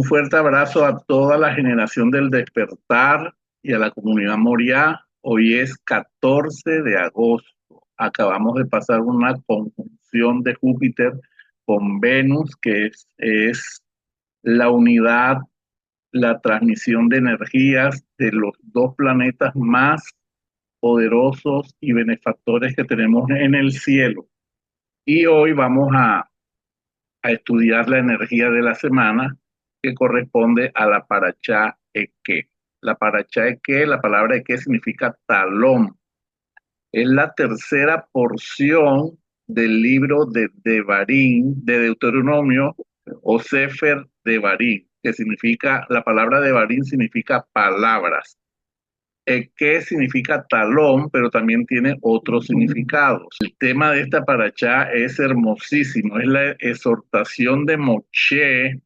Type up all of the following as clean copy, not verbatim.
fuerte abrazo a toda la generación del despertar y a la comunidad Moriá. Hoy es 14 de agosto. Acabamos de pasar una conjunción de Júpiter con Venus, que es la unidad, la transmisión de energías de los dos planetas más poderosos y benefactores que tenemos en el cielo. Y hoy vamos a estudiar la energía de la semana que corresponde a la Parashá Eke. La Parashá Eke, la palabra Eke significa talón. Es la tercera porción del libro de Devarim, de Deuteronomio o Sefer Devarim, que significa, la palabra Devarim significa palabras. ¿Qué significa talón? Pero también tiene otros significados. El tema de esta parachá es hermosísimo, es la exhortación de Moshe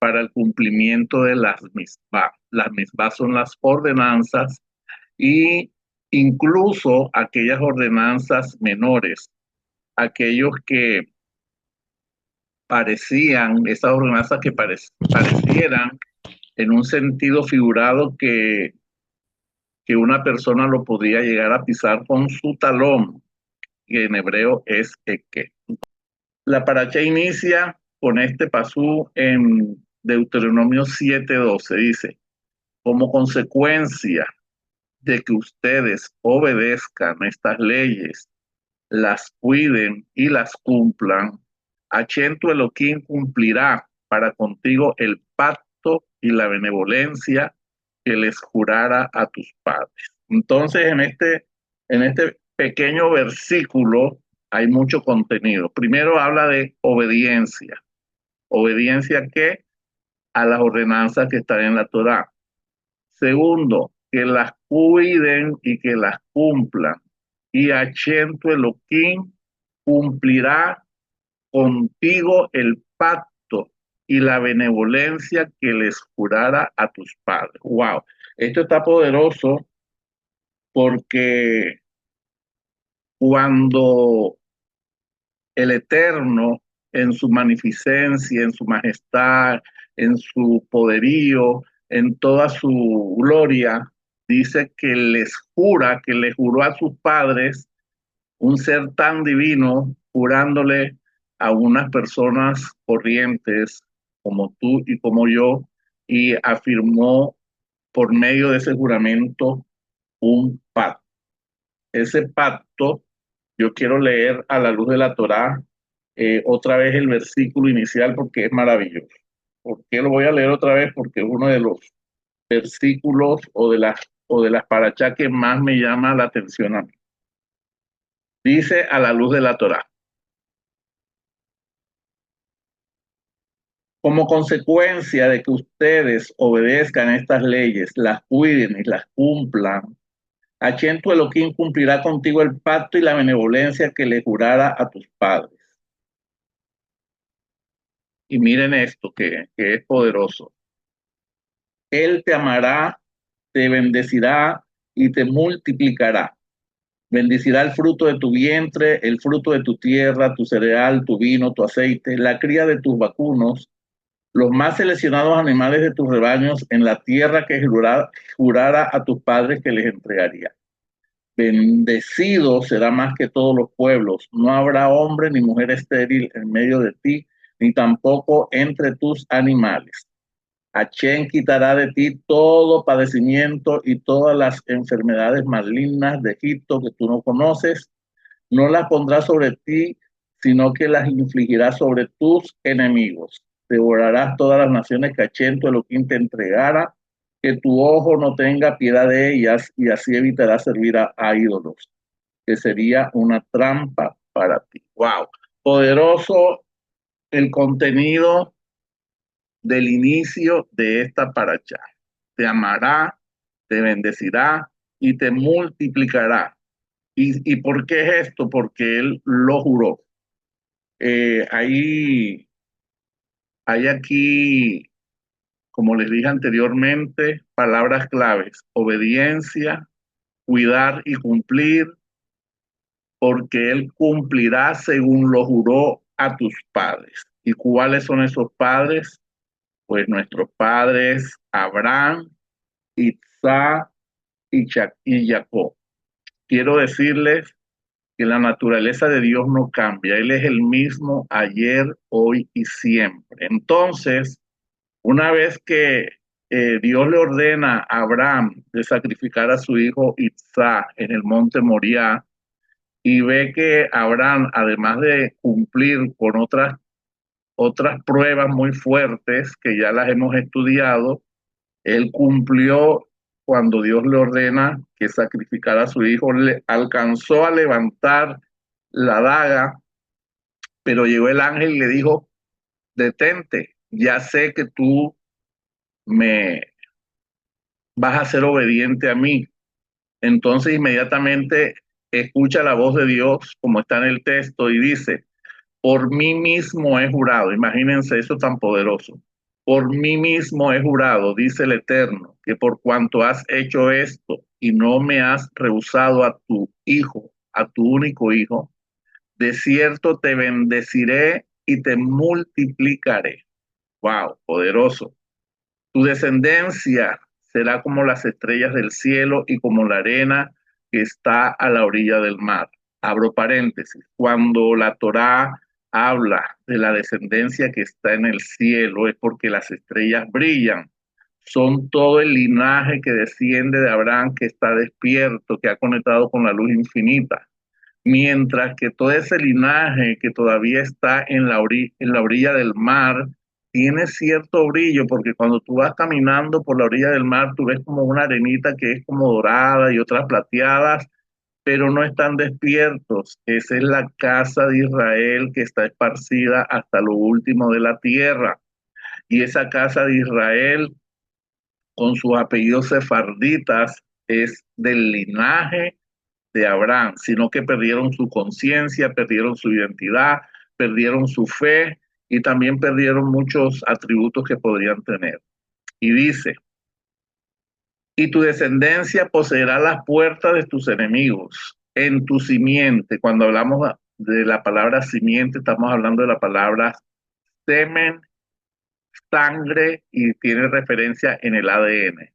para el cumplimiento de las misbah. Las misbah son las ordenanzas y incluso aquellas ordenanzas menores, aquellos que parecían, esas ordenanzas que parecieran en un sentido figurado que una persona lo podría llegar a pisar con su talón, que en hebreo es Eke. La paracha inicia con este pasú en Deuteronomio 7:12. Dice, como consecuencia de que ustedes obedezcan estas leyes, las cuiden y las cumplan, Hashem tu Elohim cumplirá para contigo el pacto y la benevolencia que les jurara a tus padres. Entonces, en este pequeño versículo hay mucho contenido. Primero habla de obediencia. ¿Obediencia qué? A las ordenanzas que están en la Torá. Segundo, que las cuiden y que las cumplan. Y Hashem tu Elohim cumplirá contigo el pacto y la benevolencia que les jurara a tus padres. Wow, esto está poderoso porque cuando el Eterno, en su magnificencia, en su majestad, en su poderío, en toda su gloria, dice que les jura, que le juró a sus padres, un ser tan divino, jurándole a unas personas corrientes como tú y como yo, y afirmó por medio de ese juramento un pacto. Ese pacto, yo quiero leer a la luz de la Torá otra vez el versículo inicial porque es maravilloso. ¿Por qué lo voy a leer otra vez? Porque es uno de los versículos o de las parachá que más me llama la atención a mí. Dice a la luz de la Torá. Como consecuencia de que ustedes obedezcan estas leyes, las cuiden y las cumplan, Hashem tu Elohim cumplirá contigo el pacto y la benevolencia que le jurara a tus padres. Y miren esto que es poderoso. Él te amará, te bendecirá y te multiplicará. Bendecirá el fruto de tu vientre, el fruto de tu tierra, tu cereal, tu vino, tu aceite, la cría de tus vacunos, los más seleccionados animales de tus rebaños en la tierra que jurara a tus padres que les entregaría. Bendecido será más que todos los pueblos. No habrá hombre ni mujer estéril en medio de ti, ni tampoco entre tus animales. Hashem quitará de ti todo padecimiento y todas las enfermedades malignas de Egipto que tú no conoces. No las pondrá sobre ti, sino que las infligirá sobre tus enemigos. Devorarás todas las naciones que Hashem tu Elohim te entregara, que tu ojo no tenga piedad de ellas, y así evitarás servir a ídolos, que sería una trampa para ti. Wow, poderoso el contenido del inicio de esta paracha. Te amará, te bendecirá y te multiplicará. ¿Y por qué es esto? Porque él lo juró. Hay aquí, como les dije anteriormente, palabras claves: obediencia, cuidar y cumplir, porque él cumplirá según lo juró a tus padres. ¿Y cuáles son esos padres? pues nuestros padres Abraham, Isaac y Jacob. Quiero decirles que la naturaleza de Dios no cambia. Él es el mismo ayer, hoy y siempre. Entonces, una vez que Dios le ordena a Abraham de sacrificar a su hijo Isaac en el monte Moriah, y ve que Abraham, además de cumplir con otras pruebas muy fuertes que ya las hemos estudiado, él cumplió cuando Dios le ordena que sacrificara a su hijo, le alcanzó a levantar la daga, pero llegó el ángel y le dijo, detente, ya sé que tú me vas a ser obediente a mí. Entonces inmediatamente escucha la voz de Dios, como está en el texto, y dice, por mí mismo he jurado, imagínense eso tan poderoso. Por mí mismo he jurado, dice el Eterno, que por cuanto has hecho esto y no me has rehusado a tu hijo, a tu único hijo, de cierto te bendeciré y te multiplicaré. Wow, poderoso. Tu descendencia será como las estrellas del cielo y como la arena que está a la orilla del mar. Abro paréntesis. Cuando la Torá habla de la descendencia que está en el cielo es porque las estrellas brillan. Son todo el linaje que desciende de Abraham, que está despierto, que ha conectado con la luz infinita. Mientras que todo ese linaje que todavía está en la orilla del mar tiene cierto brillo, porque cuando tú vas caminando por la orilla del mar, tú ves como una arenita que es como dorada y otras plateadas, pero no están despiertos. Esa es la casa de Israel que está esparcida hasta lo último de la tierra. Y esa casa de Israel, con sus apellidos sefarditas, es del linaje de Abraham, sino que perdieron su conciencia, perdieron su identidad, perdieron su fe y también perdieron muchos atributos que podrían tener. Y dice, y tu descendencia poseerá las puertas de tus enemigos en tu simiente. Cuando hablamos de la palabra simiente, estamos hablando de la palabra semen, sangre y tiene referencia en el ADN.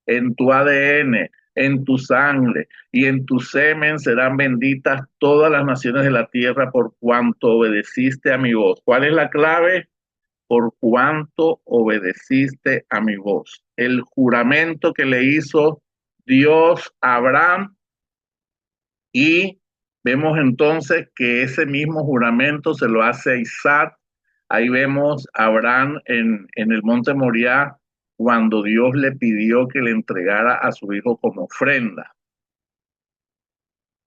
En tu ADN, en tu sangre y en tu semen serán benditas todas las naciones de la tierra por cuanto obedeciste a mi voz. ¿Cuál es la clave? Por cuanto obedeciste a mi voz. El juramento que le hizo Dios a Abraham, y vemos entonces que ese mismo juramento se lo hace a Isaac. Ahí vemos a Abraham en el monte Moriah cuando Dios le pidió que le entregara a su hijo como ofrenda.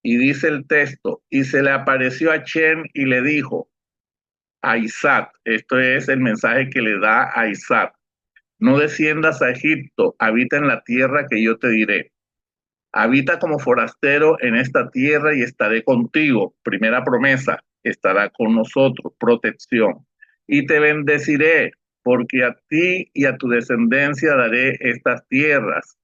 Y dice el texto, y se le apareció a Chen y le dijo a Isaac, esto es el mensaje que le da a Isaac, no desciendas a Egipto, habita en la tierra que yo te diré. Habita como forastero en esta tierra y estaré contigo. Primera promesa, estará con nosotros, protección. Y te bendeciré, porque a ti y a tu descendencia daré estas tierras.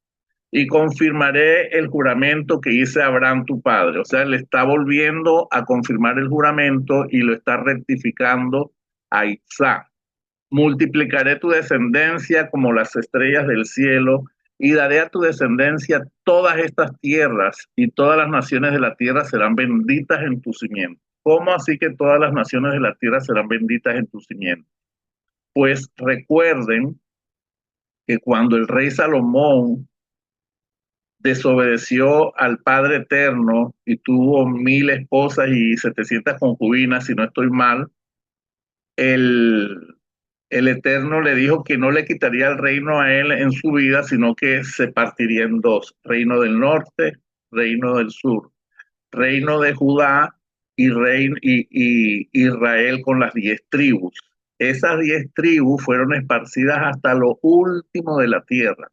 Y confirmaré el juramento que hice a Abraham tu padre. O sea, le está volviendo a confirmar el juramento y lo está rectificando a Isaac. Multiplicaré tu descendencia como las estrellas del cielo y daré a tu descendencia todas estas tierras y todas las naciones de la tierra serán benditas en tu simiente. ¿Cómo así que todas las naciones de la tierra serán benditas en tu simiente? Pues recuerden que cuando el rey Salomón desobedeció al Padre Eterno y tuvo 1000 esposas y 700 concubinas, si no estoy mal, el, el Eterno le dijo que no le quitaría el reino a él en su vida, sino que se partiría en dos, reino del norte, reino del sur, reino de Judá y Israel con las 10 tribus. Esas 10 tribus fueron esparcidas hasta lo último de la tierra.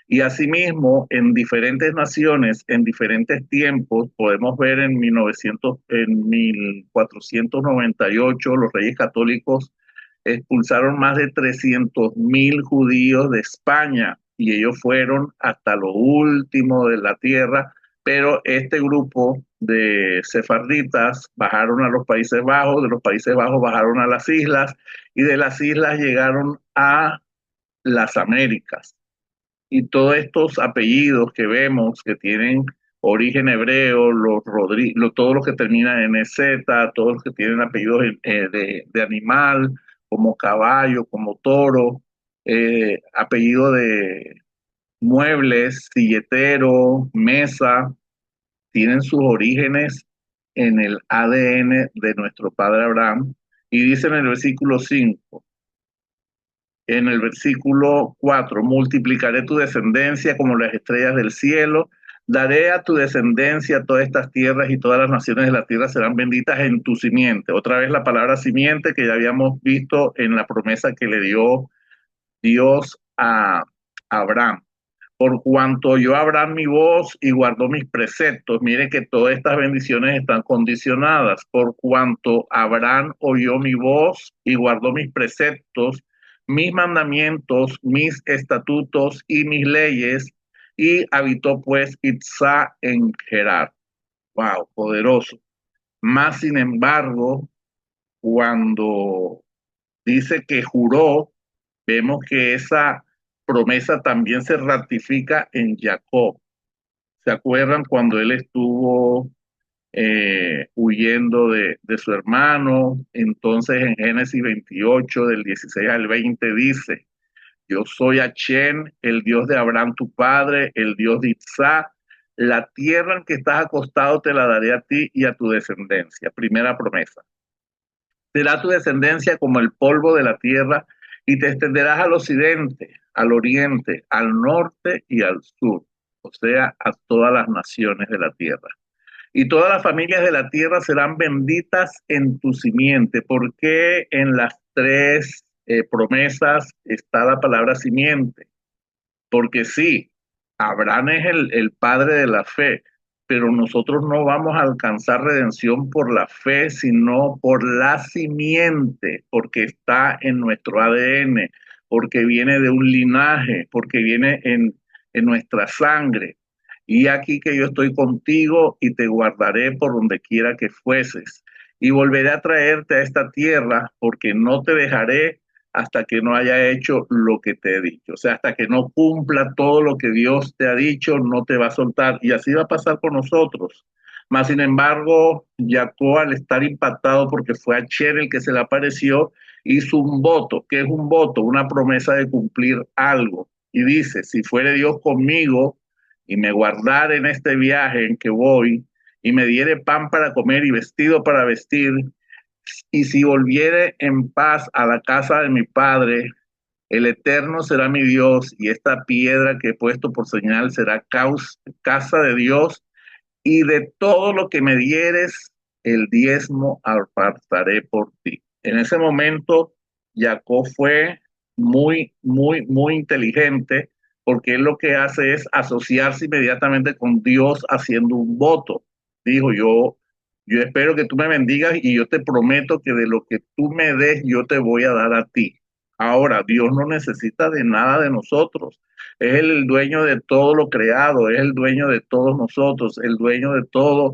Y asimismo, en diferentes naciones, en diferentes tiempos, podemos ver en 1498, los reyes católicos expulsaron más de 300.000 judíos de España y ellos fueron hasta lo último de la tierra, pero este grupo de sefarditas bajaron a los Países Bajos, de los Países Bajos bajaron a las islas y de las islas llegaron a las Américas. Y todos estos apellidos que vemos que tienen origen hebreo, todos los que terminan en Z, todos los que tienen apellidos de animal, como caballo, como toro, apellido de muebles, silletero, mesa, tienen sus orígenes en el ADN de nuestro padre Abraham. Y dice en el versículo 5, en el versículo 4, multiplicaré tu descendencia como las estrellas del cielo, daré a tu descendencia todas estas tierras y todas las naciones de la tierra serán benditas en tu simiente. Otra vez la palabra simiente que ya habíamos visto en la promesa que le dio Dios a Abraham. Por cuanto oyó Abraham mi voz y guardó mis preceptos. Mire que todas estas bendiciones están condicionadas. Por cuanto Abraham oyó mi voz y guardó mis preceptos, mis mandamientos, mis estatutos y mis leyes, y habitó pues Isaac en Gerar. Wow, poderoso. Más sin embargo, cuando dice que juró, vemos que esa promesa también se ratifica en Jacob. ¿Se acuerdan cuando él estuvo huyendo de su hermano? Entonces en Génesis 28, del 16 al 20 dice, yo soy Hachén, el Dios de Abraham tu padre, el Dios de Isaac. La tierra en que estás acostado te la daré a ti y a tu descendencia. Primera promesa. Será tu descendencia como el polvo de la tierra y te extenderás al occidente, al oriente, al norte y al sur, o sea, a todas las naciones de la tierra. Y todas las familias de la tierra serán benditas en tu simiente. ¿Por qué en las tres promesas está la palabra simiente? Porque sí, Abraham es el padre de la fe, pero nosotros no vamos a alcanzar redención por la fe, sino por la simiente, porque está en nuestro ADN, porque viene de un linaje, porque viene en nuestra sangre. Y aquí que yo estoy contigo y te guardaré por donde quiera que fueses. Y volveré a traerte a esta tierra, porque no te dejaré hasta que no haya hecho lo que te he dicho. O sea, hasta que no cumpla todo lo que Dios te ha dicho, no te va a soltar. Y así va a pasar con nosotros. Mas, sin embargo, Jacob, al estar impactado porque fue a Cher el que se le apareció, hizo un voto. ¿Qué es un voto? Una promesa de cumplir algo. Y dice, si fuere Dios conmigo y me guardare en este viaje en que voy, y me diere pan para comer y vestido para vestir, y si volviere en paz a la casa de mi padre, el Eterno será mi Dios, y esta piedra que he puesto por señal será casa de Dios, y de todo lo que me dieres, el diezmo apartaré por ti. En ese momento, Jacob fue muy inteligente, porque él lo que hace es asociarse inmediatamente con Dios haciendo un voto. Dijo, yo espero que tú me bendigas y yo te prometo que de lo que tú me des, yo te voy a dar a ti. Ahora, Dios no necesita de nada de nosotros. Es el dueño de todo lo creado, es el dueño de todos nosotros, el dueño de todo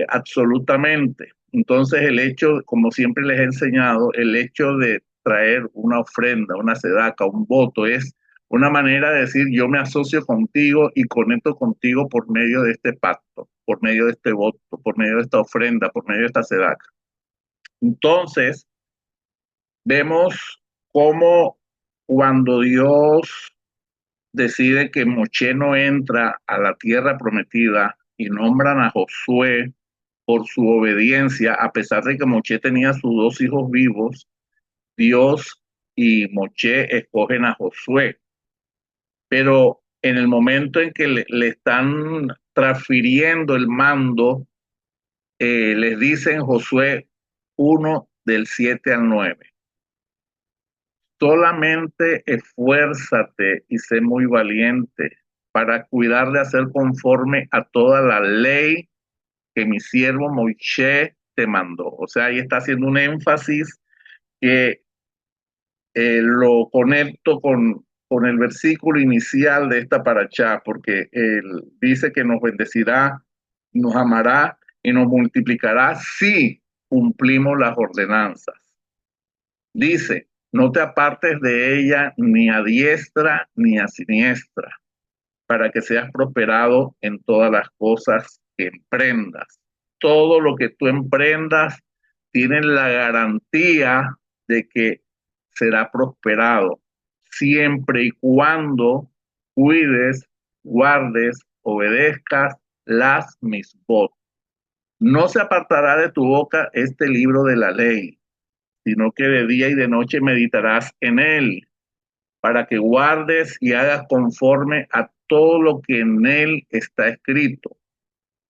absolutamente. Entonces el hecho, como siempre les he enseñado, el hecho de traer una ofrenda, una sedaca, un voto, es una manera de decir yo me asocio contigo y conecto contigo por medio de este pacto, por medio de este voto, por medio de esta ofrenda, por medio de esta sedaca. Entonces vemos cómo cuando Dios decide que Moche no entra a la tierra prometida y nombran a Josué por su obediencia, a pesar de que Moche tenía sus dos hijos vivos, Dios y Moche escogen a Josué. Pero en el momento en que le están transfiriendo el mando, les dicen Josué 1 del 7 al 9. Solamente esfuérzate y sé muy valiente para cuidar de hacer conforme a toda la ley que mi siervo Moisés te mandó. O sea, ahí está haciendo un énfasis que lo conecto con el versículo inicial de esta paracha, porque él dice que nos bendecirá, nos amará y nos multiplicará si cumplimos las ordenanzas. Dice, No te apartes de ella ni a diestra ni a siniestra, para que seas prosperado en todas las cosas que emprendas. Todo lo que tú emprendas tiene la garantía de que será prosperado, siempre y cuando cuides, guardes, obedezcas las misbot. No se apartará de tu boca este libro de la ley, sino que de día y de noche meditarás en él, para que guardes y hagas conforme a todo lo que en él está escrito,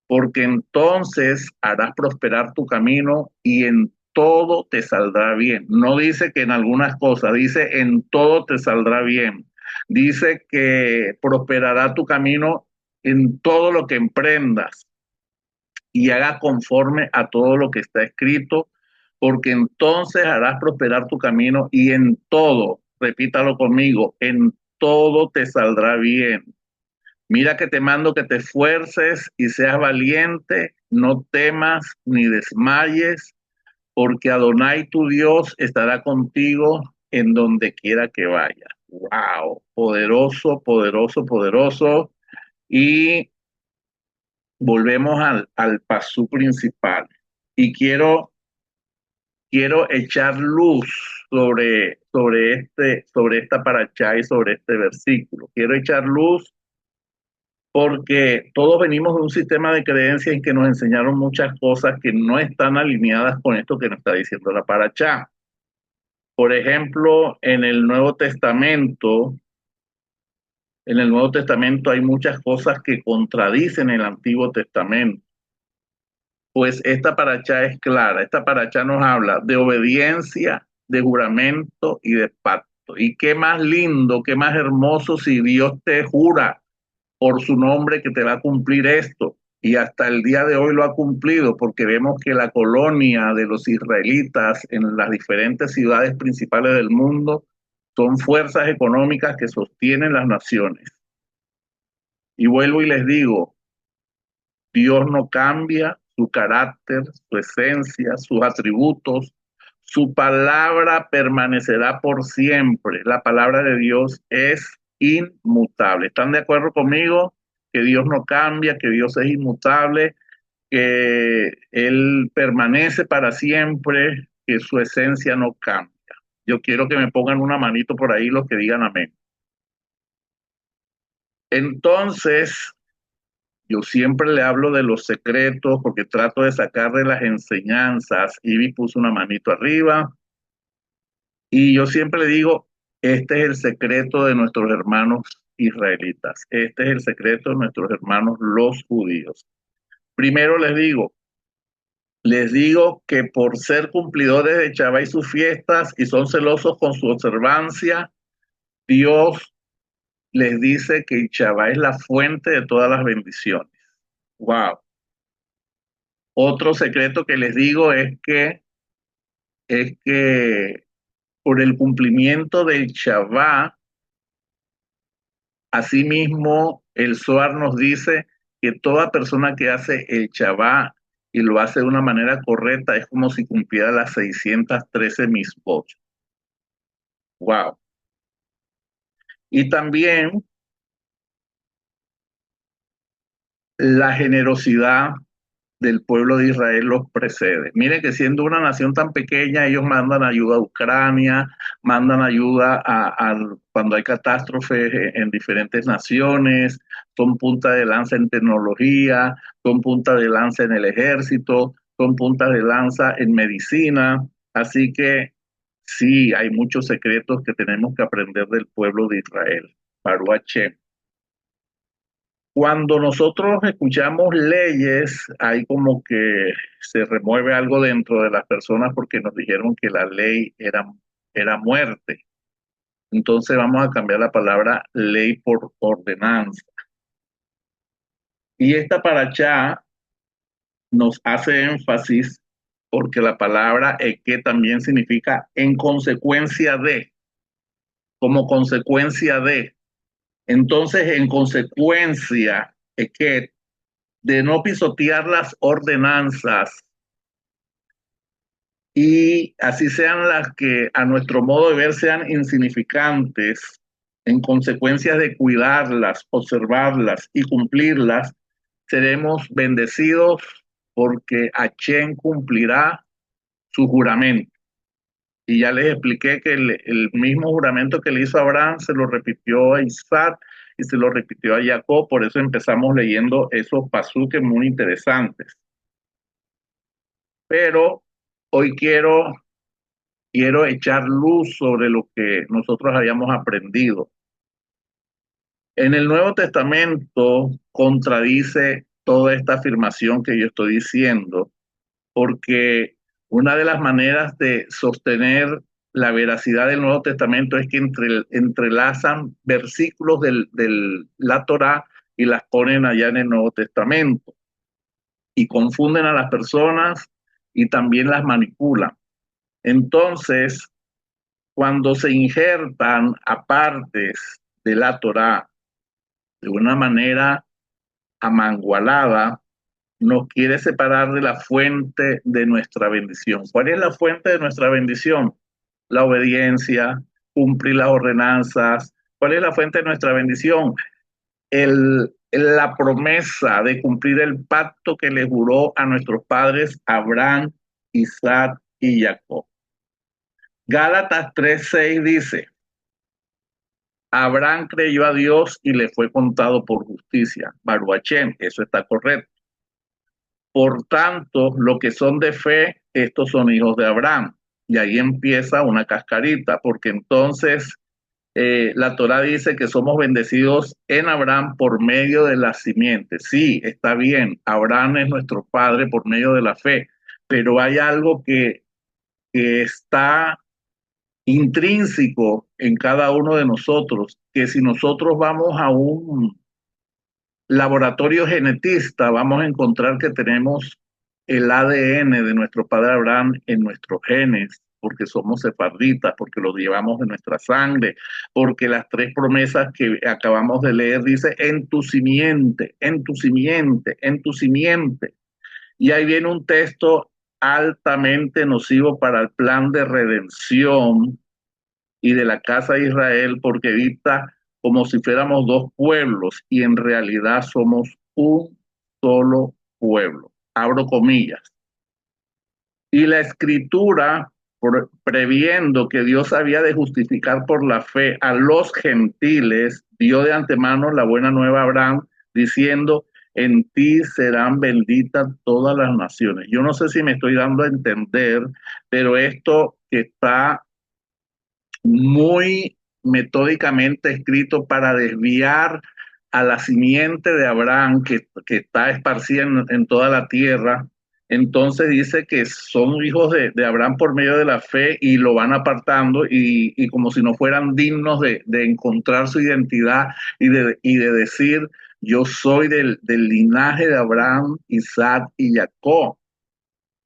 porque entonces harás prosperar tu camino y en todo te saldrá bien. No dice que en algunas cosas, dice en todo te saldrá bien. Dice que prosperará tu camino en todo lo que emprendas y haga conforme a todo lo que está escrito, porque entonces harás prosperar tu camino y en todo, repítalo conmigo, en todo te saldrá bien. Mira que te mando que te esfuerces y seas valiente, no temas ni desmayes, porque Adonai tu Dios estará contigo en donde quiera que vayas. Wow, poderoso, poderoso, poderoso. Y volvemos al pasú principal. Y quiero echar luz sobre esta paracha y sobre este versículo. Quiero echar luz porque todos venimos de un sistema de creencias en que nos enseñaron muchas cosas que no están alineadas con esto que nos está diciendo la paracha. Por ejemplo, en el Nuevo Testamento hay muchas cosas que contradicen el Antiguo Testamento. Pues esta paracha es clara. Esta paracha nos habla de obediencia, de juramento y de pacto. Y qué más lindo, qué más hermoso si Dios te jura por su nombre que te va a cumplir esto. Y hasta el día de hoy lo ha cumplido, porque vemos que la colonia de los israelitas en las diferentes ciudades principales del mundo son fuerzas económicas que sostienen las naciones. Y vuelvo y les digo, Dios no cambia su carácter, su esencia, sus atributos. Su palabra permanecerá por siempre. La palabra de Dios es inmutable. ¿Están de acuerdo conmigo? Que Dios no cambia, que Dios es inmutable, que Él permanece para siempre, que su esencia no cambia. Yo quiero que me pongan una manito por ahí los que digan amén. Entonces, yo siempre le hablo de los secretos porque trato de sacarle las enseñanzas. Ivy puso una manito arriba y yo siempre le digo, este es el secreto de nuestros hermanos israelitas. Este es el secreto de nuestros hermanos los judíos. Primero les digo que por ser cumplidores de Shabbat y sus fiestas y son celosos con su observancia, Dios les dice que Shabbat es la fuente de todas las bendiciones. Wow. Otro secreto que les digo es que por el cumplimiento del Shabbat, asimismo el Zohar nos dice que toda persona que hace el Shabbat y lo hace de una manera correcta es como si cumpliera las 613 misbot. Wow. Y también la generosidad del pueblo de Israel los precede. Miren que siendo una nación tan pequeña, ellos mandan ayuda a Ucrania, mandan ayuda cuando hay catástrofes en diferentes naciones, son punta de lanza en tecnología, son punta de lanza en el ejército, son punta de lanza en medicina. Así que sí, hay muchos secretos que tenemos que aprender del pueblo de Israel. Baruch Hashem. Cuando nosotros escuchamos leyes, hay como que se remueve algo dentro de las personas porque nos dijeron que la ley era muerte. Entonces vamos a cambiar la palabra ley por ordenanza. Y esta paracha nos hace énfasis porque la palabra que también significa en consecuencia de, como consecuencia de. Entonces, en consecuencia, que de no pisotear las ordenanzas y así sean las que a nuestro modo de ver sean insignificantes, en consecuencia de cuidarlas, observarlas y cumplirlas, seremos bendecidos porque Hachén cumplirá su juramento. Y ya les expliqué que el mismo juramento que le hizo a Abraham se lo repitió a Isaac y se lo repitió a Jacob. Por eso empezamos leyendo esos pasúques muy interesantes. Pero hoy quiero echar luz sobre lo que nosotros habíamos aprendido. En el Nuevo Testamento contradice toda esta afirmación que yo estoy diciendo, porque una de las maneras de sostener la veracidad del Nuevo Testamento es que entrelazan versículos de la Torá y las ponen allá en el Nuevo Testamento y confunden a las personas y también las manipulan. Entonces, cuando se injertan apartes de la Torá de una manera amangualada, nos quiere separar de la fuente de nuestra bendición. ¿Cuál es la fuente de nuestra bendición? La obediencia, cumplir las ordenanzas. ¿Cuál es la fuente de nuestra bendición? La promesa de cumplir el pacto que le juró a nuestros padres Abraham, Isaac y Jacob. Gálatas 3:6 dice, Abraham creyó a Dios y le fue contado por justicia. Baruch, eso está correcto. Por tanto, los que son de fe, estos son hijos de Abraham. Y ahí empieza una cascarita, porque entonces la Torah dice que somos bendecidos en Abraham por medio de la simiente. Sí, está bien, Abraham es nuestro padre por medio de la fe, pero hay algo que está intrínseco en cada uno de nosotros, que si nosotros vamos a un laboratorio genetista, vamos a encontrar que tenemos el ADN de nuestro padre Abraham en nuestros genes, porque somos sefarditas, porque lo llevamos en nuestra sangre, porque las tres promesas que acabamos de leer dice en tu simiente, en tu simiente, en tu simiente. Y ahí viene un texto altamente nocivo para el plan de redención y de la casa de Israel, porque dicta como si fuéramos dos pueblos y en realidad somos un solo pueblo. Abro comillas. Y la escritura, previendo que Dios había de justificar por la fe a los gentiles, dio de antemano la buena nueva a Abraham, diciendo, en ti serán benditas todas las naciones. Yo no sé si me estoy dando a entender, pero esto que está muy metódicamente escrito para desviar a la simiente de Abraham que está esparcida en toda la tierra. Entonces dice que son hijos de Abraham por medio de la fe y lo van apartando y como si no fueran dignos de encontrar su identidad y de decir, yo soy del linaje de Abraham, Isaac y Jacob.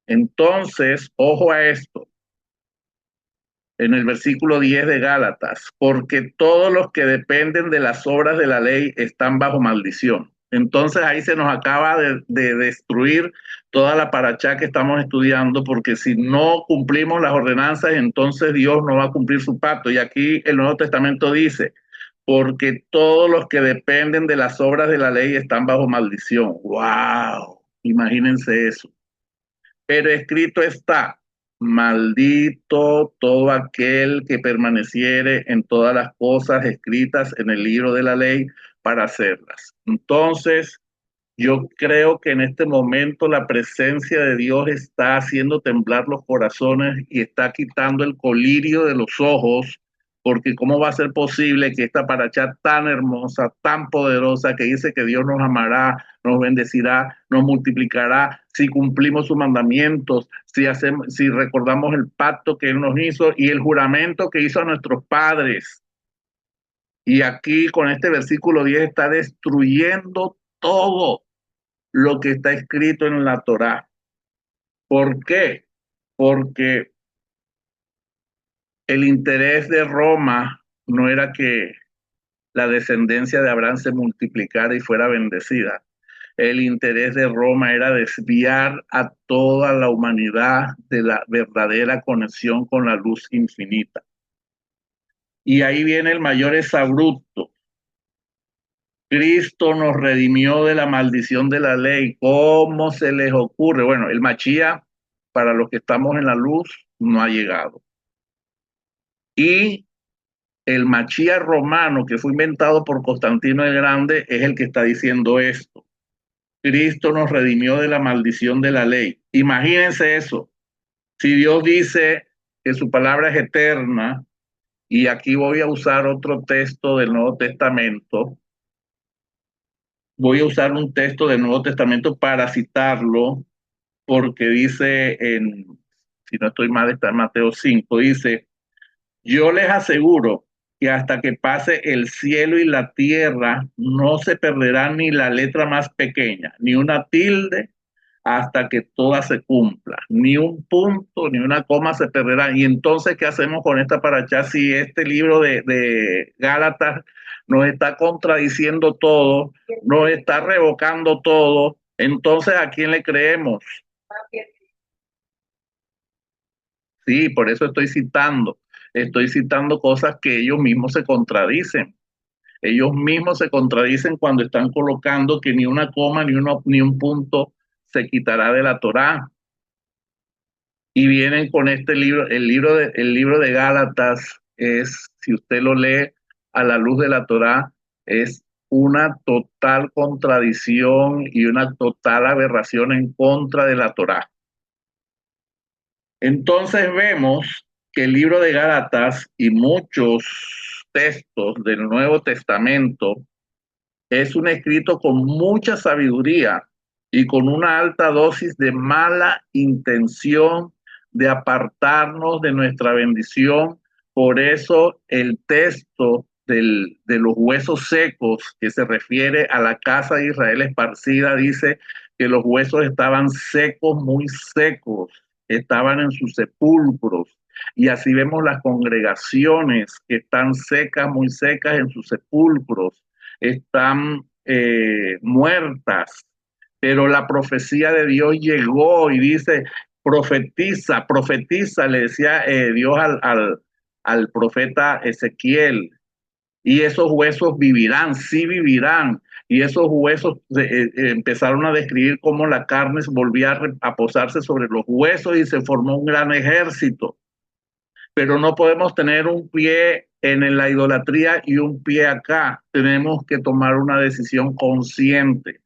Entonces, ojo a esto, en el versículo 10 de Gálatas, porque todos los que dependen de las obras de la ley están bajo maldición. Entonces ahí se nos acaba de destruir toda la parachá que estamos estudiando, porque si no cumplimos las ordenanzas, entonces Dios no va a cumplir su pacto. Y aquí el Nuevo Testamento dice, porque todos los que dependen de las obras de la ley están bajo maldición. ¡Wow! Imagínense eso. Pero escrito está, maldito todo aquel que permaneciere en todas las cosas escritas en el libro de la ley para hacerlas. Entonces, yo creo que en este momento la presencia de Dios está haciendo temblar los corazones y está quitando el colirio de los ojos, porque ¿cómo va a ser posible que esta paracha tan hermosa, tan poderosa, que dice que Dios nos amará, nos bendecirá, nos multiplicará, si cumplimos sus mandamientos, si recordamos el pacto que Él nos hizo y el juramento que hizo a nuestros padres? Y aquí con este versículo 10 está destruyendo todo lo que está escrito en la Torá. ¿Por qué? Porque el interés de Roma no era que la descendencia de Abraham se multiplicara y fuera bendecida. El interés de Roma era desviar a toda la humanidad de la verdadera conexión con la luz infinita. Y ahí viene el mayor exabrupto. Cristo nos redimió de la maldición de la ley. ¿Cómo se les ocurre? Bueno, el Machía, para los que estamos en la luz, no ha llegado. Y el Machía romano, que fue inventado por Constantino el Grande, es el que está diciendo esto. Cristo nos redimió de la maldición de la ley. Imagínense eso. Si Dios dice que su palabra es eterna, y aquí voy a usar otro texto del Nuevo Testamento, voy a usar un texto del Nuevo Testamento para citarlo, porque dice si no estoy mal, está en Mateo 5, dice, yo les aseguro que hasta que pase el cielo y la tierra, no se perderá ni la letra más pequeña, ni una tilde, hasta que toda se cumpla. Ni un punto, ni una coma se perderá. Y entonces, ¿qué hacemos con esta paracha si este libro de Gálatas nos está contradiciendo todo, nos está revocando todo? Entonces, ¿a quién le creemos? Sí, por eso estoy citando cosas que ellos mismos se contradicen. Ellos mismos se contradicen cuando están colocando que ni una coma ni un punto se quitará de la Torá. Y vienen con este libro, el libro de Gálatas es, si usted lo lee a la luz de la Torá, es una total contradicción y una total aberración en contra de la Torá. Entonces vemos que el libro de Gálatas y muchos textos del Nuevo Testamento es un escrito con mucha sabiduría y con una alta dosis de mala intención de apartarnos de nuestra bendición. Por eso el texto de los huesos secos, que se refiere a la casa de Israel esparcida, dice que los huesos estaban secos, muy secos, estaban en sus sepulcros. Y así vemos las congregaciones que están secas, muy secas en sus sepulcros, están muertas, pero la profecía de Dios llegó y dice, profetiza, profetiza, le decía Dios al profeta Ezequiel, y esos huesos vivirán, sí vivirán. Y esos huesos empezaron a describir cómo la carne volvía a posarse sobre los huesos y se formó un gran ejército. Pero no podemos tener un pie en la idolatría y un pie acá. Tenemos que tomar una decisión consciente.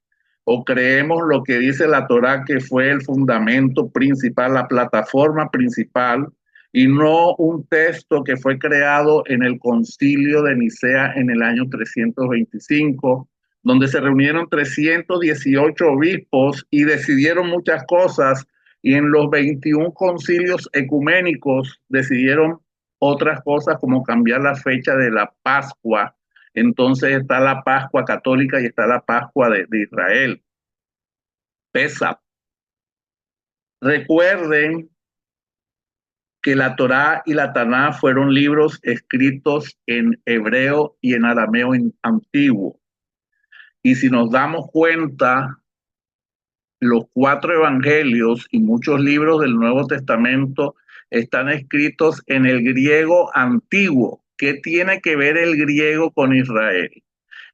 O creemos lo que dice la Torá, que fue el fundamento principal, la plataforma principal, y no un texto que fue creado en el concilio de Nicea en el año 325, donde se reunieron 318 obispos y decidieron muchas cosas, y en los 21 concilios ecuménicos decidieron otras cosas como cambiar la fecha de la Pascua. Entonces está la Pascua católica y está la Pascua de Israel. Pesach. Recuerden que la Torá y la Taná fueron libros escritos en hebreo y en arameo antiguo. Y si nos damos cuenta, los 4 evangelios y muchos libros del Nuevo Testamento están escritos en el griego antiguo. ¿Qué tiene que ver el griego con Israel?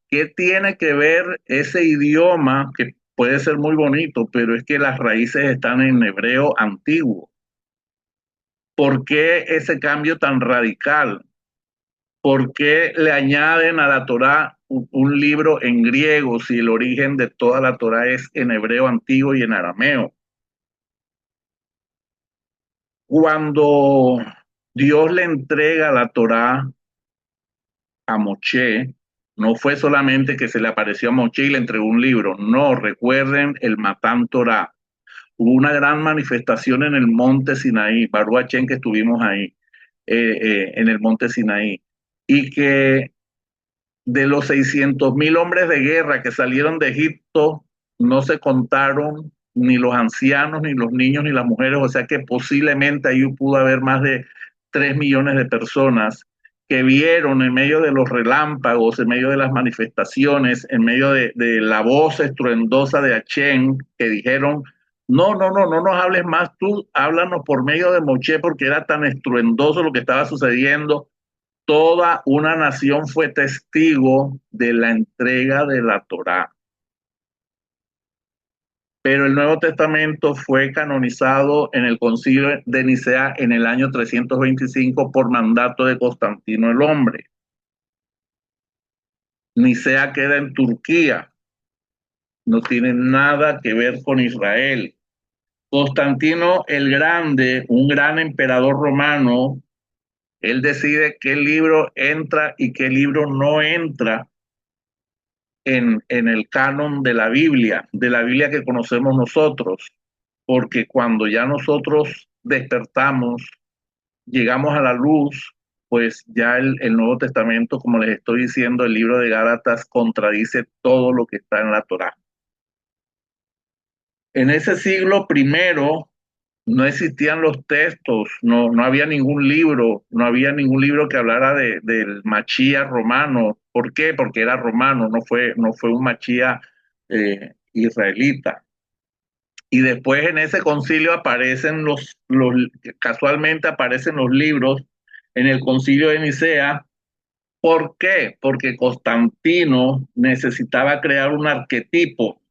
¿Qué tiene que ver ese idioma que puede ser muy bonito, pero es que las raíces están en hebreo antiguo? ¿Por qué ese cambio tan radical? ¿Por qué le añaden a la Torá un libro en griego si el origen de toda la Torá es en hebreo antiguo y en arameo? Cuando Dios le entrega la Torá a Moshe, no fue solamente que se le apareció a Moshe y le entregó un libro. No, recuerden el Matán Torá. Hubo una gran manifestación en el monte Sinaí, Baruch Hachén, que estuvimos ahí, en el monte Sinaí, y que de los 600,000 hombres de guerra que salieron de Egipto, no se contaron ni los ancianos, ni los niños, ni las mujeres, o sea que posiblemente ahí pudo haber más de 3 millones de personas que vieron en medio de los relámpagos, en medio de las manifestaciones, en medio de la voz estruendosa de Achén, que dijeron, no, no, no, no nos hables más tú, háblanos por medio de Moshe, porque era tan estruendoso lo que estaba sucediendo. Toda una nación fue testigo de la entrega de la Torá. Pero el Nuevo Testamento fue canonizado en el Concilio de Nicea en el año 325 por mandato de Constantino el Hombre. Nicea queda en Turquía, no tiene nada que ver con Israel. Constantino el Grande, un gran emperador romano, él decide qué libro entra y qué libro no entra en el canon de la Biblia que conocemos nosotros, porque cuando ya nosotros despertamos, llegamos a la luz, pues ya el Nuevo Testamento, como les estoy diciendo, el libro de Gálatas contradice todo lo que está en la Torá. En ese siglo primero no existían los textos, no había ningún libro, no había ningún libro que hablara del Machía romano. ¿Por qué? Porque era romano, no fue un Machía israelita. Y después en ese concilio aparecen casualmente aparecen los libros en el concilio de Nicea. ¿Por qué? Porque Constantino necesitaba crear un arquetipo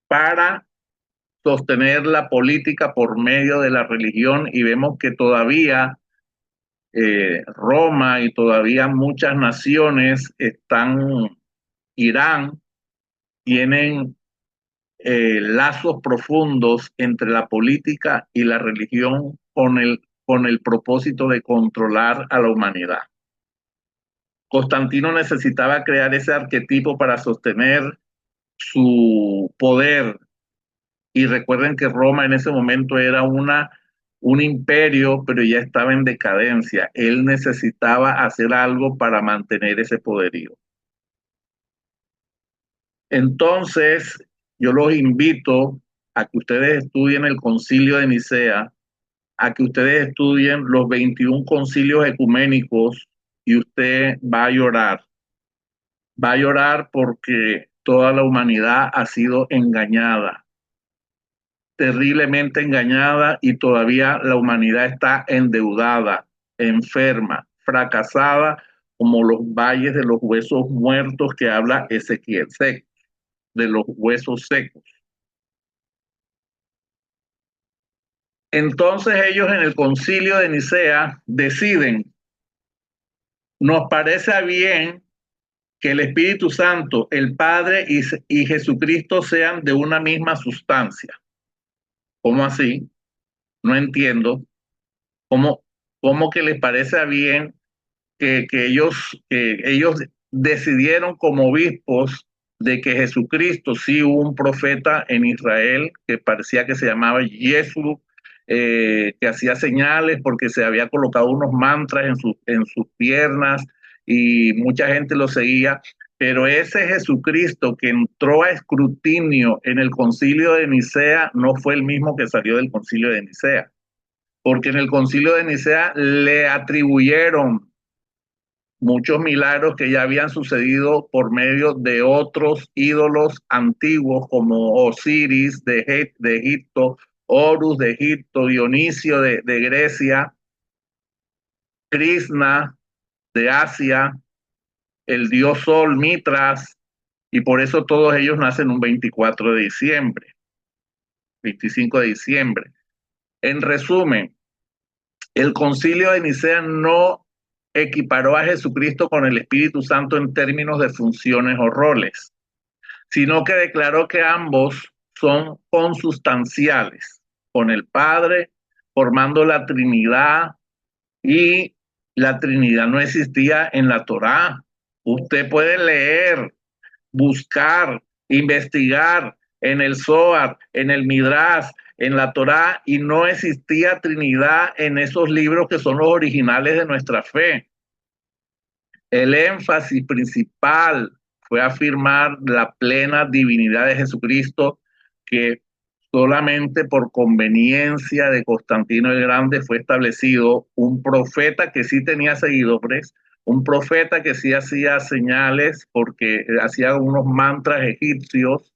para sostener la política por medio de la religión, y vemos que todavía Roma y todavía muchas naciones Irán, tienen lazos profundos entre la política y la religión con el propósito de controlar a la humanidad. Constantino necesitaba crear ese arquetipo para sostener su poder. Y recuerden que Roma en ese momento era un imperio, pero ya estaba en decadencia. Él necesitaba hacer algo para mantener ese poderío. Entonces, yo los invito a que ustedes estudien el Concilio de Nicea, a que ustedes estudien los 21 concilios ecuménicos, y usted va a llorar. Va a llorar porque toda la humanidad ha sido engañada, terriblemente engañada, y todavía la humanidad está endeudada, enferma, fracasada, como los valles de los huesos muertos que habla Ezequiel, de los huesos secos. Entonces ellos en el concilio de Nicea deciden, nos parece bien que el Espíritu Santo, el Padre y Jesucristo sean de una misma sustancia. ¿Cómo así? No entiendo. ¿Cómo que les parece bien que ellos decidieron como obispos de que Jesucristo, sí hubo un profeta en Israel que parecía que se llamaba Jesús, que hacía señales porque se había colocado unos mantras en sus piernas y mucha gente lo seguía? Pero ese Jesucristo que entró a escrutinio en el concilio de Nicea no fue el mismo que salió del concilio de Nicea, porque en el concilio de Nicea le atribuyeron muchos milagros que ya habían sucedido por medio de otros ídolos antiguos como Osiris de Egipto, Horus de Egipto, Dionisio de Grecia, Krishna de Asia, el dios Sol, Mitras, y por eso todos ellos nacen un 24 de diciembre, 25 de diciembre. En resumen, el concilio de Nicea no equiparó a Jesucristo con el Espíritu Santo en términos de funciones o roles, sino que declaró que ambos son consustanciales con el Padre, formando la Trinidad, y la Trinidad no existía en la Torá. Usted puede leer, buscar, investigar en el Zohar, en el Midrash, en la Torá, y no existía Trinidad en esos libros que son los originales de nuestra fe. El énfasis principal fue afirmar la plena divinidad de Jesucristo, que solamente por conveniencia de Constantino el Grande fue establecido un profeta que sí tenía seguidores, un profeta que sí hacía señales porque hacía unos mantras egipcios,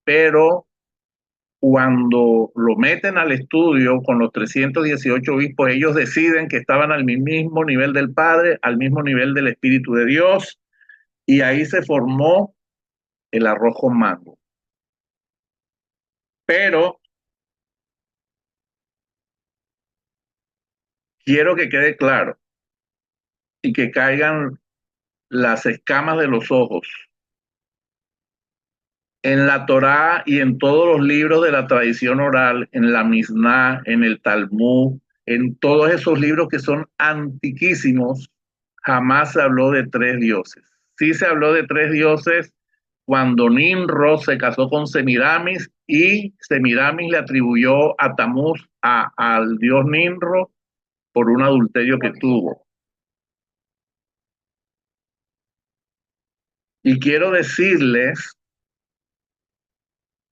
pero cuando lo meten al estudio con los 318 obispos, ellos deciden que estaban al mismo nivel del Padre, al mismo nivel del Espíritu de Dios, y ahí se formó el arroz con mango. Pero quiero que quede claro y que caigan las escamas de los ojos. En la Torá y en todos los libros de la tradición oral, en la Misná, en el Talmud, en todos esos libros que son antiquísimos, jamás se habló de tres dioses. Sí se habló de tres dioses cuando Nimrod se casó con Semiramis y Semiramis le atribuyó a Tamuz al dios Nimrod por un adulterio que tuvo. Y quiero decirles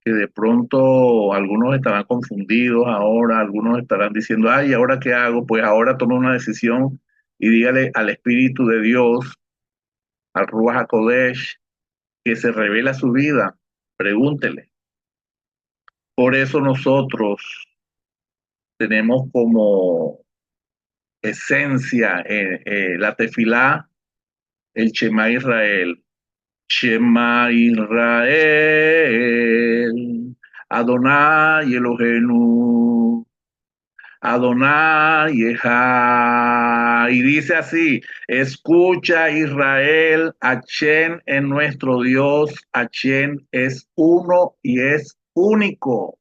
que de pronto algunos estarán confundidos ahora, algunos estarán diciendo, ay, ¿ahora qué hago? Pues ahora toma una decisión y dígale al Espíritu de Dios, al Ruach HaKodesh, que se revela su vida, pregúntele. Por eso nosotros tenemos como esencia la tefilá, el Shema Israel. Shema Israel, Adonai Elohenu, Adonai Ejá. Y dice así, escucha Israel, Achén es nuestro Dios, Achén es uno y es único.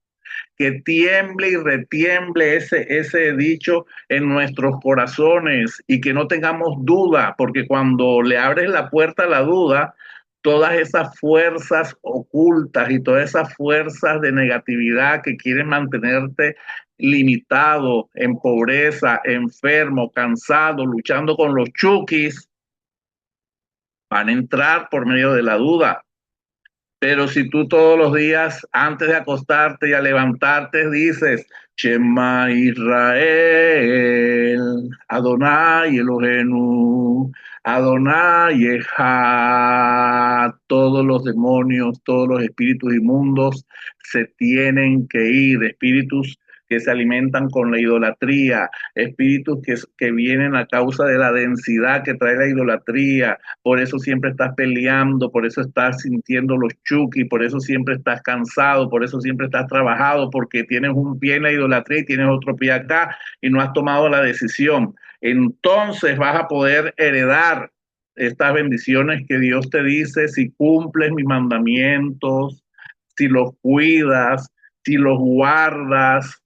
Que tiemble y retiemble ese dicho en nuestros corazones y que no tengamos duda, porque cuando le abres la puerta a la duda, todas esas fuerzas ocultas y todas esas fuerzas de negatividad que quieren mantenerte limitado, en pobreza, enfermo, cansado, luchando con los chukis, van a entrar por medio de la duda. Pero si tú todos los días, antes de acostarte y a levantarte, dices, Shema Israel, Adonai Elohenu, Adonai Ejá, todos los demonios, todos los espíritus inmundos se tienen que ir, espíritus que se alimentan con la idolatría, espíritus que vienen a causa de la densidad que trae la idolatría, por eso siempre estás peleando, por eso estás sintiendo los chuki, por eso siempre estás cansado, por eso siempre estás trabajado, porque tienes un pie en la idolatría y tienes otro pie acá y no has tomado la decisión. Entonces vas a poder heredar estas bendiciones que Dios te dice si cumples mis mandamientos, si los cuidas, si los guardas,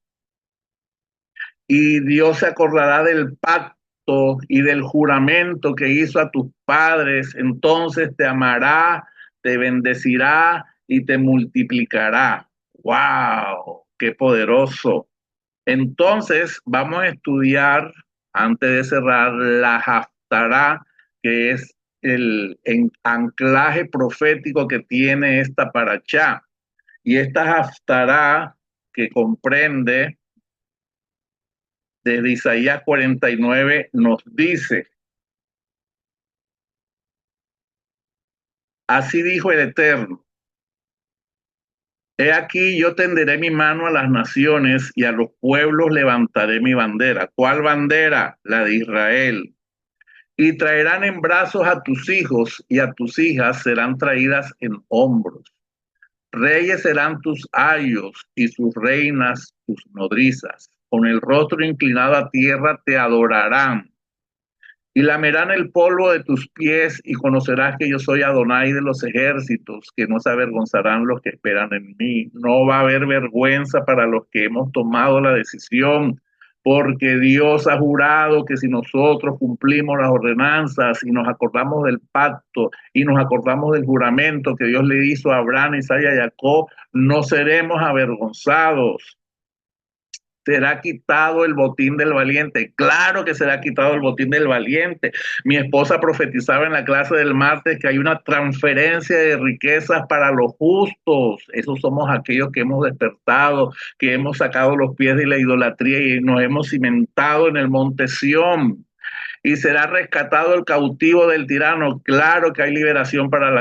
y Dios se acordará del pacto y del juramento que hizo a tus padres, entonces te amará, te bendecirá y te multiplicará. ¡Wow! ¡Qué poderoso! Entonces vamos a estudiar, antes de cerrar, la Haftará, que es el anclaje profético que tiene esta parachá. Y esta Haftará que comprende desde Isaías 49 nos dice, así dijo el Eterno, he aquí yo tenderé mi mano a las naciones y a los pueblos levantaré mi bandera. ¿Cuál bandera? La de Israel. Y traerán en brazos a tus hijos y a tus hijas serán traídas en hombros. Reyes serán tus ayos y sus reinas tus nodrizas. Con el rostro inclinado a tierra te adorarán. Y lamerán el polvo de tus pies y conocerás que yo soy Adonai de los ejércitos, que no se avergonzarán los que esperan en mí. No va a haber vergüenza para los que hemos tomado la decisión, porque Dios ha jurado que si nosotros cumplimos las ordenanzas y nos acordamos del pacto y nos acordamos del juramento que Dios le hizo a Abraham, Isaac y a Jacob, no seremos avergonzados. Será quitado el botín del valiente. Claro que será quitado el botín del valiente. Mi esposa profetizaba en la clase del martes que hay una transferencia de riquezas para los justos. Esos somos aquellos que hemos despertado, que hemos sacado los pies de la idolatría y nos hemos cimentado en el monte Sión. y será rescatado el cautivo del tirano. Claro que hay liberación para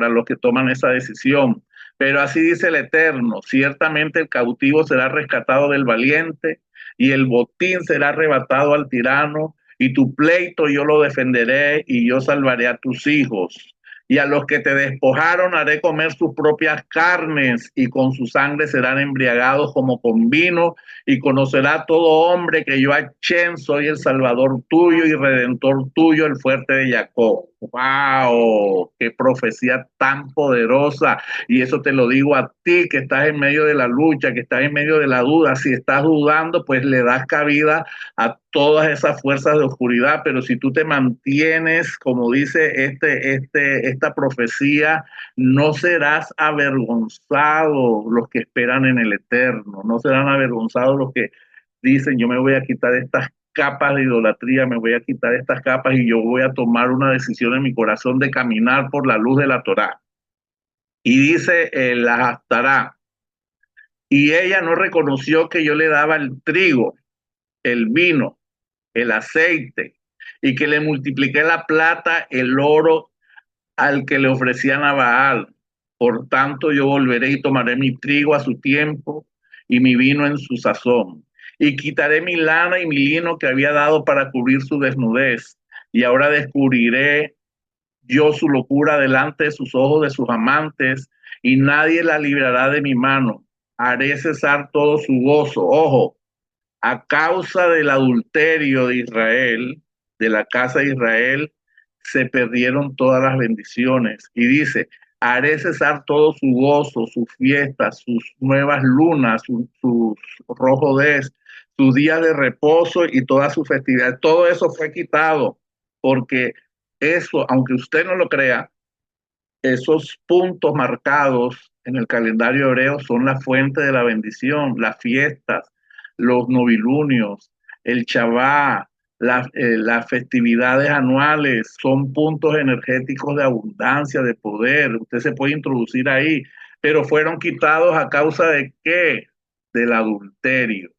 los que toman esa decisión, pero así dice el Eterno, ciertamente el cautivo será rescatado del valiente y el botín será arrebatado al tirano y tu pleito yo lo defenderé y yo salvaré a tus hijos. Y a los que te despojaron haré comer sus propias carnes y con su sangre serán embriagados como con vino y conocerá todo hombre que yo, Hachén, soy el Salvador tuyo y Redentor tuyo, el fuerte de Jacob. ¡Wow! ¡Qué profecía tan poderosa! Y eso te lo digo a ti que estás en medio de la lucha, que estás en medio de la duda. Si estás dudando, pues le das cabida a todas esas fuerzas de oscuridad, pero si tú te mantienes, como dice esta profecía, no serás avergonzado los que esperan en el Eterno, no serán avergonzados los que dicen, yo me voy a quitar estas capas de idolatría, me voy a quitar estas capas y yo voy a tomar una decisión en mi corazón de caminar por la luz de la Torá. Y dice la Haftará, y ella no reconoció que yo le daba el trigo, el vino, el aceite, y que le multipliqué la plata, el oro al que le ofrecían a Baal. Por tanto, yo volveré y tomaré mi trigo a su tiempo y mi vino en su sazón. Y quitaré mi lana y mi lino que había dado para cubrir su desnudez. Y ahora descubriré yo su locura delante de sus ojos de sus amantes, y nadie la librará de mi mano. Haré cesar todo su gozo. Ojo, a causa del adulterio de Israel, de la casa de Israel, se perdieron todas las bendiciones. Y dice, haré cesar todo su gozo, sus fiestas, sus nuevas lunas, sus rojodés, sus días de reposo y todas sus festividades. Todo eso fue quitado porque eso, aunque usted no lo crea, esos puntos marcados en el calendario hebreo son la fuente de la bendición, las fiestas, los novilunios, el Shabbat, las festividades anuales, son puntos energéticos de abundancia, de poder. Usted se puede introducir ahí, pero fueron quitados a causa de qué? Del adulterio.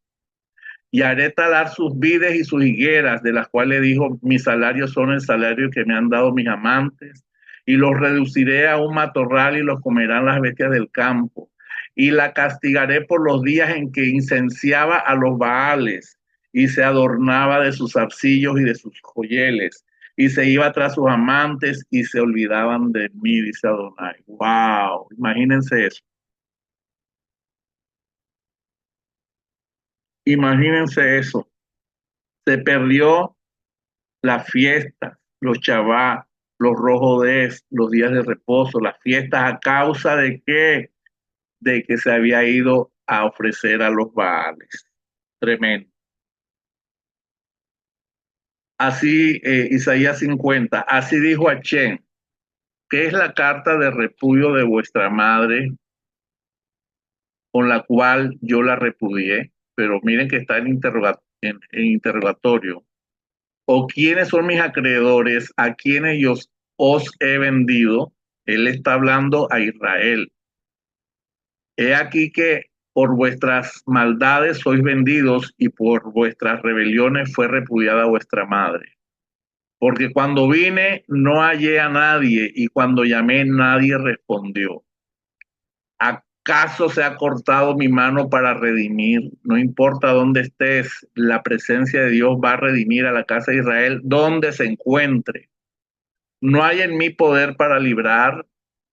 Y haré talar sus vides y sus higueras, de las cuales dijo, mis salarios son el salario que me han dado mis amantes, y los reduciré a un matorral y los comerán las bestias del campo. Y la castigaré por los días en que incenciaba a los Baales y se adornaba de sus arcillos y de sus joyeles, y se iba tras sus amantes y se olvidaban de mí, dice Adonai. ¡Wow! Imagínense eso. Imagínense eso. Se perdió las fiestas, los Shabbat, los rojodés, los días de reposo, las fiestas, ¿a causa de qué? De que se había ido a ofrecer a los Baales. Tremendo. Así, Isaías 50, así dijo Hachén, ¿qué es la carta de repudio de vuestra madre con la cual yo la repudié? Pero miren que está en interrogatorio. ¿O quiénes son mis acreedores a quienes yo os he vendido? Él está hablando a Israel. He aquí que por vuestras maldades sois vendidos y por vuestras rebeliones fue repudiada vuestra madre. Porque cuando vine no hallé a nadie y cuando llamé nadie respondió. ¿Acaso se ha cortado mi mano para redimir? No importa dónde estés, la presencia de Dios va a redimir a la casa de Israel donde se encuentre. No hay en mí poder para librar.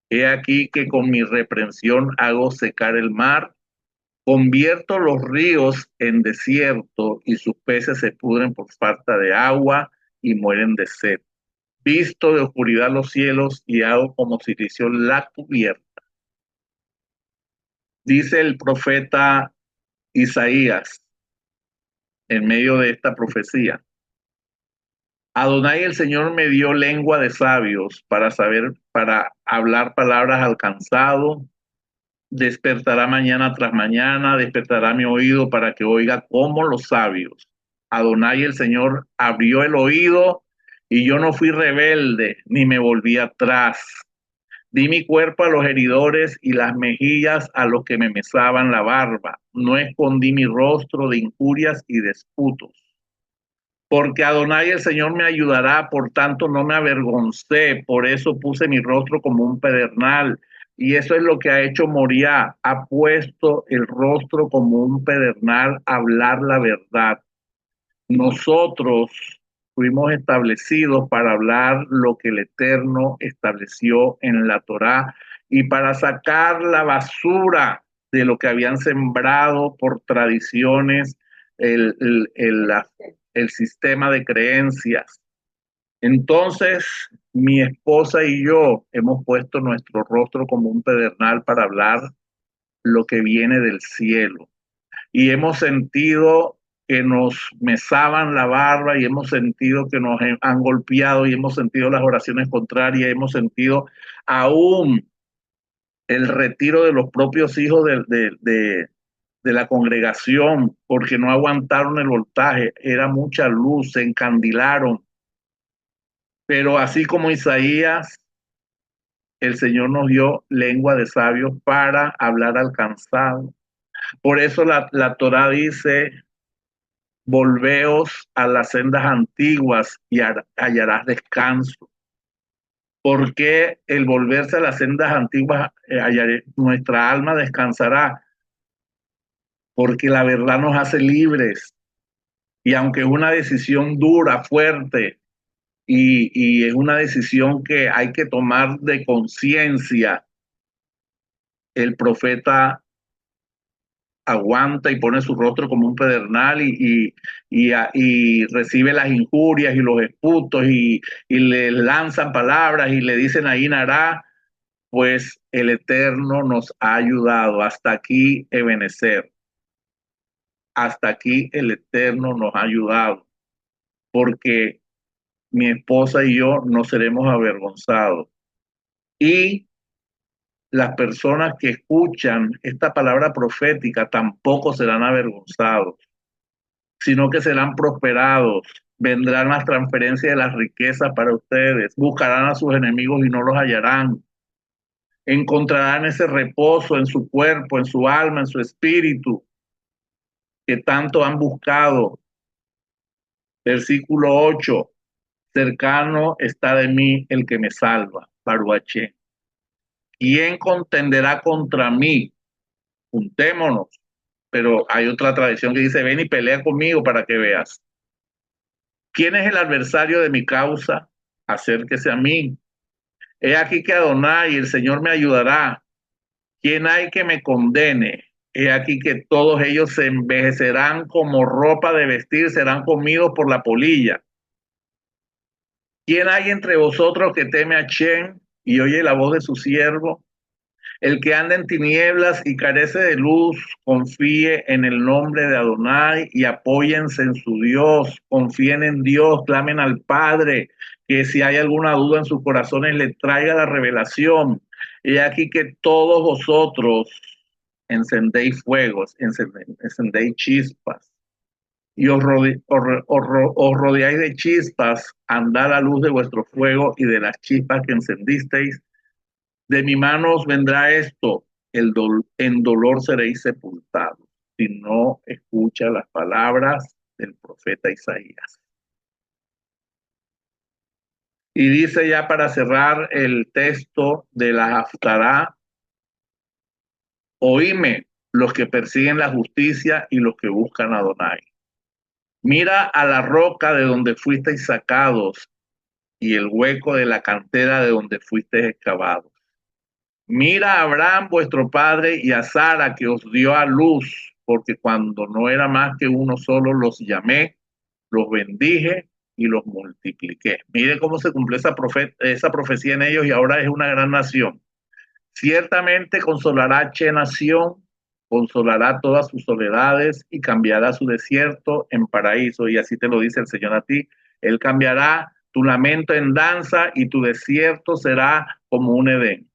He aquí que con mi reprensión hago secar el mar, convierto los ríos en desierto y sus peces se pudren por falta de agua y mueren de sed. Visto de oscuridad los cielos y hago como si hiciera la cubierta. Dice el profeta Isaías en medio de esta profecía. Adonai el Señor me dio lengua de sabios para saber, para hablar palabras al cansado. Despertará mañana tras mañana, despertará mi oído para que oiga como los sabios. Adonai el Señor abrió el oído y yo no fui rebelde ni me volví atrás. Di mi cuerpo a los heridores y las mejillas a los que me mesaban la barba. No escondí mi rostro de injurias y disputos. Porque Adonai el Señor me ayudará, por tanto no me avergoncé, por eso puse mi rostro como un pedernal. Y eso es lo que ha hecho Moriah, ha puesto el rostro como un pedernal a hablar la verdad. Nosotros fuimos establecidos para hablar lo que el Eterno estableció en la Torá y para sacar la basura de lo que habían sembrado por tradiciones el, el, el, la- el sistema de creencias. Entonces, mi esposa y yo hemos puesto nuestro rostro como un pedernal para hablar lo que viene del cielo y hemos sentido que nos mesaban la barba y hemos sentido que nos han golpeado y hemos sentido las oraciones contrarias, hemos sentido aún el retiro de los propios hijos de la congregación porque no aguantaron el voltaje, era mucha luz, se encandilaron, pero así como Isaías, el Señor nos dio lengua de sabios para hablar al cansado. Por eso la Torah dice, volveos a las sendas antiguas y hallarás descanso. ¿Por qué el volverse a las sendas antiguas, nuestra alma descansará? Porque la verdad nos hace libres. Y aunque es una decisión dura, fuerte, y es una decisión que hay que tomar de conciencia, el profeta aguanta y pone su rostro como un pedernal y recibe las injurias y los esputos y le lanzan palabras y le dicen ahí Nará, pues el Eterno nos ha ayudado. Hasta aquí Ebenezer, hasta aquí el Eterno nos ha ayudado, porque mi esposa y yo no seremos avergonzados. Y las personas que escuchan esta palabra profética tampoco serán avergonzados, sino que serán prosperados. Vendrán las transferencias de las riquezas para ustedes. Buscarán a sus enemigos y no los hallarán. Encontrarán ese reposo en su cuerpo, en su alma, en su espíritu, que tanto han buscado. Versículo 8. Cercano está de mí el que me salva. Baruache. ¿Quién contenderá contra mí? Juntémonos. Pero hay otra tradición que dice, ven y pelea conmigo para que veas. ¿Quién es el adversario de mi causa? Acérquese a mí. He aquí que Adonai, el Señor me ayudará. ¿Quién hay que me condene? He aquí que todos ellos se envejecerán como ropa de vestir, serán comidos por la polilla. ¿Quién hay entre vosotros que teme a Shem y oye la voz de su siervo? El que anda en tinieblas y carece de luz, confíe en el nombre de Adonai y apóyense en su Dios. Confíen en Dios, clamen al Padre, que si hay alguna duda en sus corazones le traiga la revelación. Y aquí que todos vosotros encendéis fuegos, encendéis chispas y os rodeáis de chispas, andad a la luz de vuestro fuego y de las chispas que encendisteis. De mi mano os vendrá esto, en dolor seréis sepultados, si no escucha las palabras del profeta Isaías. Y dice ya para cerrar el texto de la Haftará, oíme los que persiguen la justicia y los que buscan a Adonai. Mira a la roca de donde fuisteis sacados y el hueco de la cantera de donde fuisteis excavados. Mira a Abraham vuestro padre y a Sara que os dio a luz, porque cuando no era más que uno solo los llamé, los bendije y los multipliqué. Mire cómo se cumplió esa profecía en ellos y ahora es una gran nación. Ciertamente consolará Che nación, consolará todas sus soledades y cambiará su desierto en paraíso. Y así te lo dice el Señor a ti. Él cambiará tu lamento en danza y tu desierto será como un Edén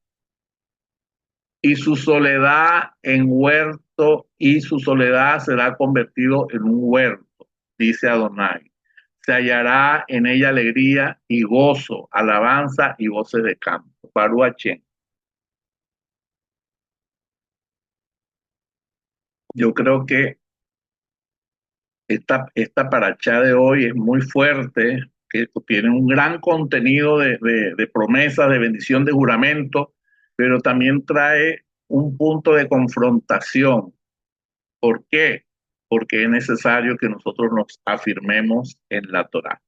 y su soledad en huerto, y su soledad será convertido en un huerto, dice Adonai. Se hallará en ella alegría y gozo, alabanza y voces de campo. Baruch. Yo creo que esta paracha de hoy es muy fuerte, que tiene un gran contenido de promesas, de bendición, de juramento, pero también trae un punto de confrontación. ¿Por qué? Porque es necesario que nosotros nos afirmemos en la Torá.